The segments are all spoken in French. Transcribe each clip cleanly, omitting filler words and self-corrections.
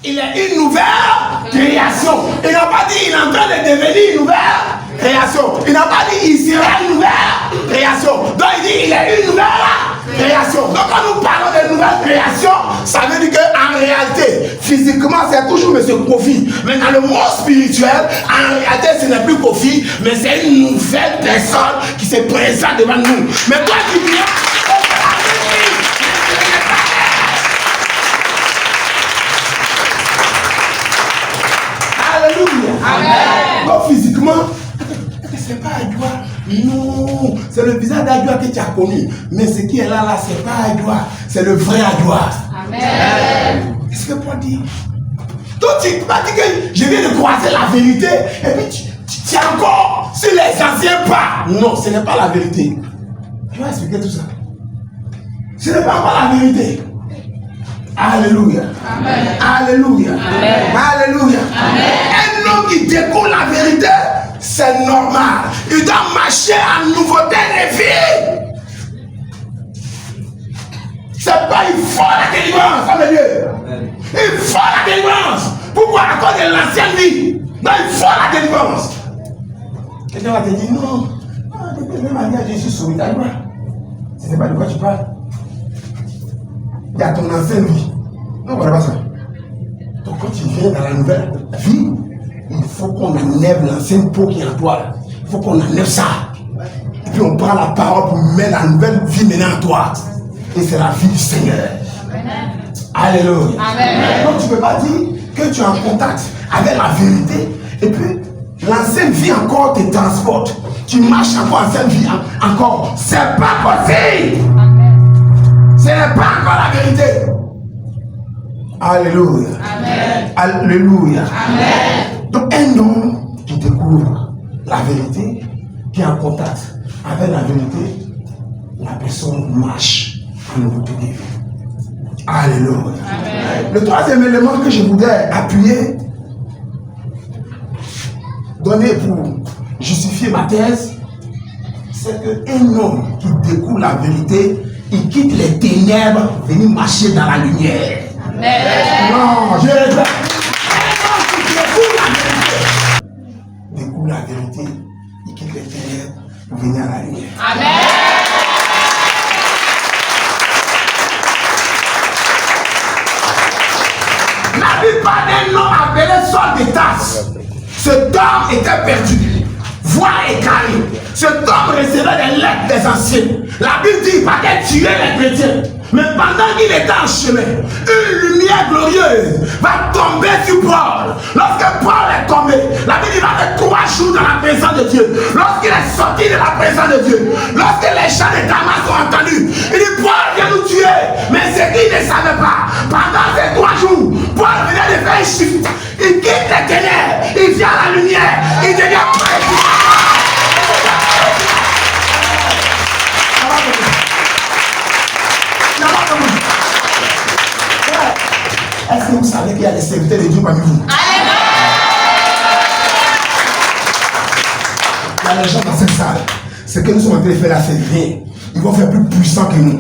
il est une nouvelle création. Il n'a pas dit il est en train de devenir une nouvelle création. Il n'a pas dit il sera une nouvelle création. Donc il dit il est une nouvelle création. Donc quand nous parlons de nouvelle création, ça veut dire qu'en réalité, physiquement c'est toujours M. Kofi. Mais dans le monde spirituel, en réalité ce n'est plus Kofi, mais c'est une nouvelle personne qui se présente devant nous. Mais toi tu viens. Amen. Donc physiquement, c'est pas Adjoa. Non, c'est le visage d'Adjoa que tu as connu. Mais ce qui est là, c'est pas Adjoa. C'est le vrai Adjoa. Amen. Qu'est-ce que Paul dit? Donc tu m'as dit que je viens de croiser la vérité. Et puis tu es encore sur les anciens pas. Non, ce n'est pas la vérité. Tu vas expliquer tout ça. Ce n'est pas encore la vérité. Alléluia. Amen. Alléluia. Amen. Alléluia. Amen. Un homme qui découvre la vérité, c'est normal. Il doit marcher en nouveauté de vie. C'est pas il faut la délivrance, ça veut dire. Il faut la délivrance. Pourquoi à cause de l'ancienne vie? Non, il faut la délivrance. Quelqu'un va te dire non. Depuis même manière, je suis sauvé. Ce n'est pas de quoi tu parles. Il y a ton ancienne vie. Non, voilà pas ça. Donc quand tu viens dans la nouvelle vie, il faut qu'on enlève l'ancienne peau qui est en toi. Il faut qu'on enlève ça. Et puis on prend la parole pour mettre la nouvelle vie maintenant en toi. Et c'est la vie du Seigneur. Amen. Alléluia. Amen. Donc tu ne peux pas dire que tu es en contact avec la vérité et puis l'ancienne vie encore te transporte. Tu marches encore l'ancienne vie encore. C'est pas possible. Ce n'est pas encore la vérité. Alléluia. Amen. Alléluia. Amen. Donc un homme qui découvre la vérité, qui est en contact avec la vérité, la personne marche en nouveauté de vie. Alléluia. Amen. Le troisième élément que je voudrais appuyer, donner pour justifier ma thèse, c'est qu'un homme qui découvre la vérité, il quitte les ténèbres, venir marcher dans la lumière. Amen. Non, je répète. Un homme qui découvre la vérité, il quitte les ténèbres pour venir à la lumière. Amen. La Bible parle d'un homme appelé Saul de Tarse. Cet homme était perdu, voire égaré. Cet homme recevait des lettres des anciens. La Bible dit qu'il fallait tuer les chrétiens. Mais pendant qu'il était en chemin, une lumière glorieuse va tomber sur Paul. Lorsque Paul est tombé, la Bible dit qu'il a fait 3 jours dans la présence de Dieu. Lorsqu'il est sorti de la présence de Dieu, lorsque les chants de Damas sont entendus, il dit Paul vient nous tuer. Mais ce qu'il ne savait pas, pendant ces 3 jours, Paul venait de faire un shift. Il quitte les ténèbres, il vient à la lumière, il devient président. Est-ce que vous savez qu'il y a des serviteurs de Dieu parmi vous? Il y a des gens dans cette salle. Ce que nous sommes en train de faire là, c'est rien. Ils vont faire plus puissant que nous.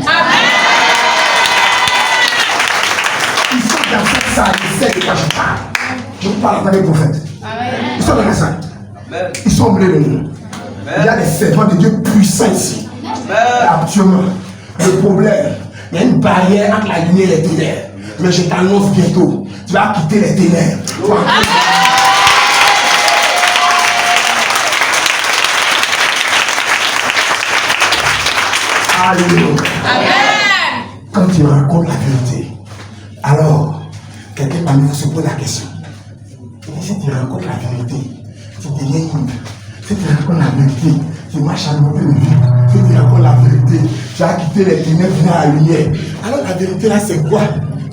Ils sont dans cette salle, ils savent de quoi je parle. Je vous parle en tant que prophète. Ils sont dans la salle. Ils sont blés de nous. Il y a des servants de Dieu puissants ici. Actuellement, le problème, il y a une barrière entre la lumière et les ténèbres. Mais je t'annonce bientôt, tu vas quitter les ténèbres. Alléluia. Quand tu racontes la vérité, alors quelqu'un parmi vous se pose la question. Et si tu racontes la vérité, tu deviens libre. Si tu racontes la vérité, tu marches à nouveau de vie. Si tu racontes la vérité, tu vas quitter les ténèbres, venir à la lumière. Alors la vérité là, c'est quoi?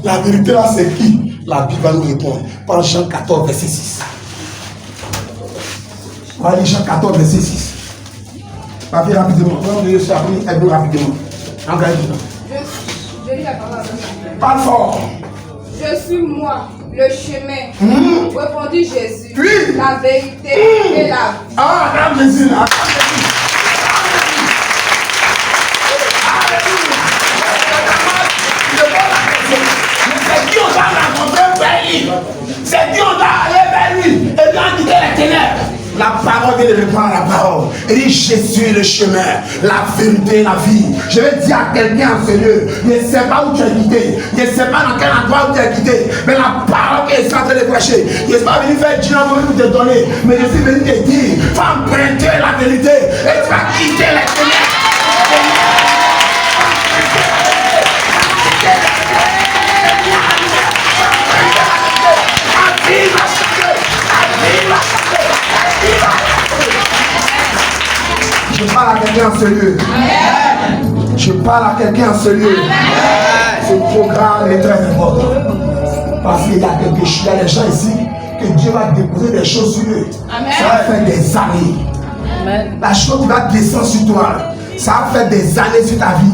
La vérité là, c'est qui? La Bible va nous répondre. Par Jean 14, verset 6. On va lire Jean 14, verset 6. Papy, rapidement. On va lire ça, rapidement. Je lis la parole. Parle fort. Je suis moi, le chemin. Répondit Jésus. Oui. La vérité et la vie. Ah, regarde Jésus là. il reprend la parole. Il dit, je suis le chemin, la vérité et la vie. Je vais dire à quelqu'un en ce lieu, je ne sais pas où tu es quitté, je ne sais pas dans quel endroit où tu es quitté, mais la parole que je suis en train de prêcher, je ne suis pas venu faire dynamo pour te donner, mais je suis venu te dire, va emprunter la vérité et tu vas quitter les ténèbres. Je parle à quelqu'un en ce lieu. Je parle à quelqu'un en ce lieu. Ce programme est très important. Parce qu'il y a des gens ici que Dieu va déposer des choses sur eux. Ça va faire des années. La chose qui va descendre sur toi, ça va faire des années sur ta vie.